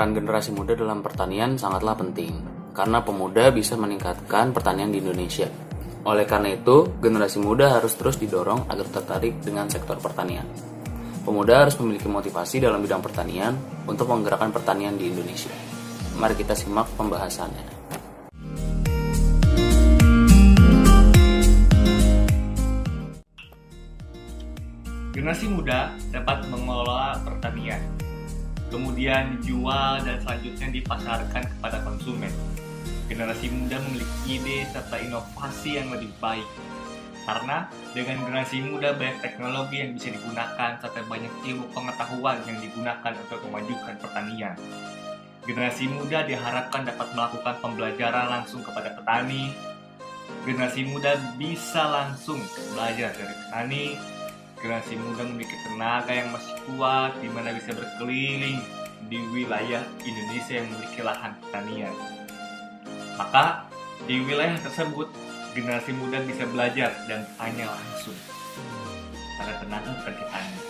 Peran generasi muda dalam pertanian sangatlah penting, karena pemuda bisa meningkatkan pertanian di Indonesia. Oleh karena itu, generasi muda harus terus didorong agar tertarik dengan sektor pertanian. Pemuda harus memiliki motivasi dalam bidang pertanian untuk menggerakkan pertanian di Indonesia. Mari kita simak pembahasannya. Generasi muda dapat mengelola pertanian, kemudian dijual dan selanjutnya dipasarkan kepada konsumen. Generasi muda memiliki ide serta inovasi yang lebih baik, karena dengan generasi muda banyak teknologi yang bisa digunakan serta banyak ilmu pengetahuan yang digunakan untuk memajukan pertanian. Generasi muda diharapkan dapat melakukan pembelajaran langsung kepada petani. Generasi muda bisa langsung belajar dari petani. Generasi muda memiliki tenaga yang masih kuat, di mana bisa berkeliling di wilayah Indonesia yang memiliki lahan pertanian. Maka di wilayah tersebut, generasi muda bisa belajar dan tanya langsung pada tenaga petani.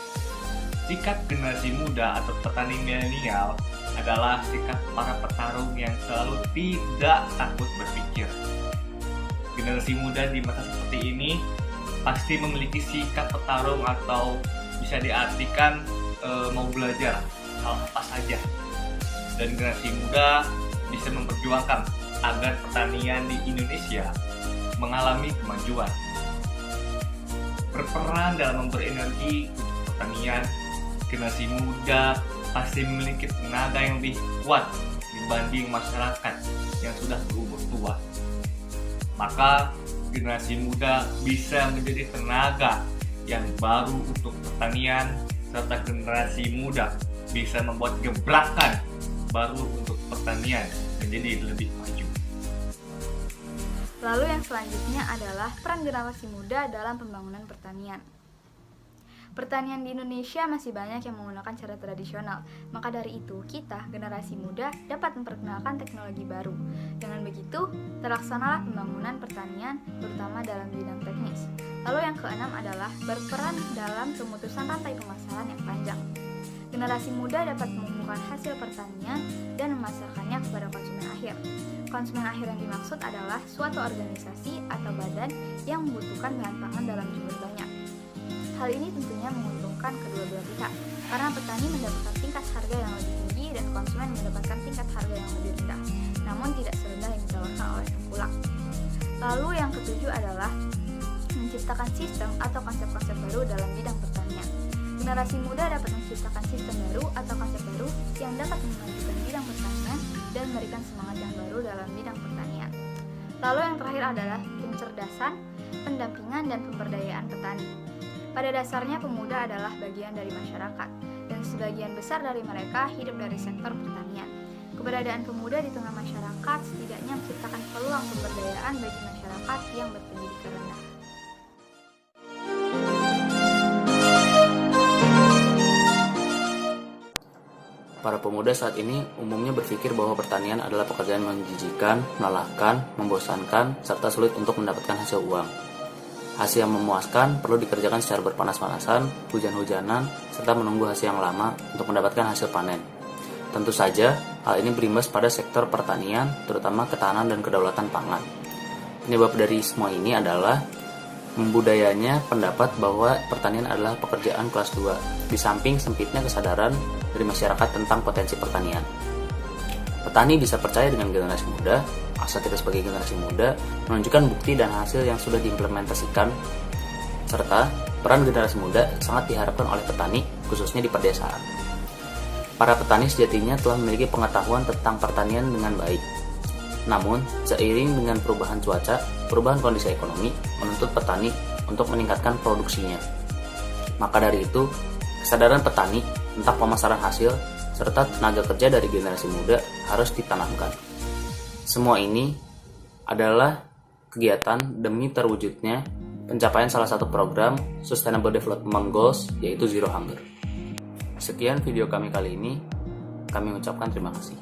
Sikap generasi muda atau petani milenial adalah sikap para petarung yang selalu tidak takut berpikir. Generasi muda di masa seperti ini pasti memiliki sikap petarung atau bisa diartikan mau belajar hal apa saja. Dan generasi muda bisa memperjuangkan agar pertanian di Indonesia mengalami kemajuan. Berperan dalam memberi energi untuk pertanian, generasi muda pasti memiliki tenaga yang lebih kuat dibanding masyarakat yang sudah berumur tua. Maka generasi muda bisa menjadi tenaga yang baru untuk pertanian, serta generasi muda bisa membuat gebrakan baru untuk pertanian menjadi lebih maju. Lalu yang selanjutnya adalah peran generasi muda dalam pembangunan pertanian. Pertanian di Indonesia masih banyak yang menggunakan cara tradisional, maka dari itu kita, generasi muda, dapat memperkenalkan teknologi baru. Dengan begitu, terlaksanalah pembangunan pertanian, terutama dalam bidang teknis. Lalu yang keenam adalah berperan dalam pemutusan rantai pemasaran yang panjang. Generasi muda dapat mengumpulkan hasil pertanian dan memasarkannya kepada konsumen akhir. Konsumen akhir yang dimaksud adalah suatu organisasi atau badan yang membutuhkan bahan pangan dalam jumlah banyak. Hal ini tentunya menguntungkan kedua belah pihak, karena petani mendapatkan tingkat harga yang lebih tinggi dan konsumen mendapatkan tingkat harga yang lebih rendah, namun tidak serendah yang ditawarkan oleh tengkulak. Lalu yang ketujuh adalah menciptakan sistem atau konsep-konsep baru dalam bidang pertanian. Generasi muda dapat menciptakan sistem baru atau konsep baru yang dapat memajukan bidang pertanian dan memberikan semangat yang baru dalam bidang pertanian. Lalu yang terakhir adalah pencerdasan, pendampingan, dan pemberdayaan petani. Pada dasarnya pemuda adalah bagian dari masyarakat, dan sebagian besar dari mereka hidup dari sektor pertanian. Keberadaan pemuda di tengah masyarakat setidaknya menciptakan peluang pemberdayaan bagi masyarakat yang berpendidikan rendah. Para pemuda saat ini umumnya berpikir bahwa pertanian adalah pekerjaan menjijikan, melelahkan, membosankan, serta sulit untuk mendapatkan hasil uang. Hasil yang memuaskan perlu dikerjakan secara berpanas-panasan, hujan-hujanan, serta menunggu hasil yang lama untuk mendapatkan hasil panen. Tentu saja, hal ini berimbas pada sektor pertanian, terutama ketahanan dan kedaulatan pangan. Penyebab dari semua ini adalah membudayanya pendapat bahwa pertanian adalah pekerjaan kelas 2, di samping sempitnya kesadaran dari masyarakat tentang potensi pertanian. Petani bisa percaya dengan generasi muda, asal kita sebagai generasi muda menunjukkan bukti dan hasil yang sudah diimplementasikan, serta peran generasi muda sangat diharapkan oleh petani, khususnya di pedesaan. Para petani sejatinya telah memiliki pengetahuan tentang pertanian dengan baik. Namun, seiring dengan perubahan cuaca, perubahan kondisi ekonomi menuntut petani untuk meningkatkan produksinya. Maka dari itu, kesadaran petani tentang pemasaran hasil serta tenaga kerja dari generasi muda harus ditanamkan. Semua ini adalah kegiatan demi terwujudnya pencapaian salah satu program Sustainable Development Goals, yaitu Zero Hunger. Sekian video kami kali ini, kami ucapkan terima kasih.